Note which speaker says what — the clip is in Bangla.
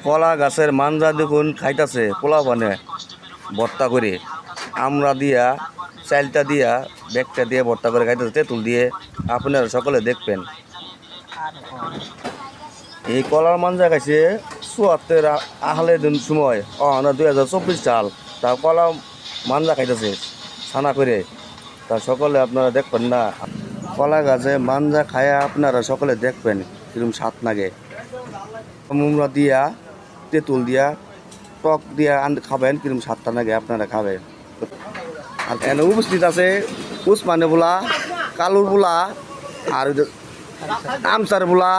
Speaker 1: কলা গাছের মাঞ্জা দেখুন খাইতাছে পোলা বানে ভর্তা করে আমরা দিয়া চালটা দিয়া ব্যাগটা দিয়ে ভর্তা করে খাইতেছে তেঁতুল দিয়ে। আপনারা সকলে দেখবেন এই কলার মাঞ্জা খাইছে ৭৪ আহলে দিন সময় ২০২৪ সাল তা কলা মাঞ্জা খাইতেছে ছানা করে। তা সকলে আপনারা দেখবেন না কলা গাছে মাঞ্জা খায়া আপনারা সকলে দেখবেন কিরকম স্বাদ লাগে। মুমরা দিয়া তেঁতুল দিয়া টক দিয়া খাবেন কিরকম স্বাদটা লাগে আপনারা খাবেন। আর এখানে উপস্থিত আছে উসমানে বোলা, কালুর বোলা আর আমসার বোলা।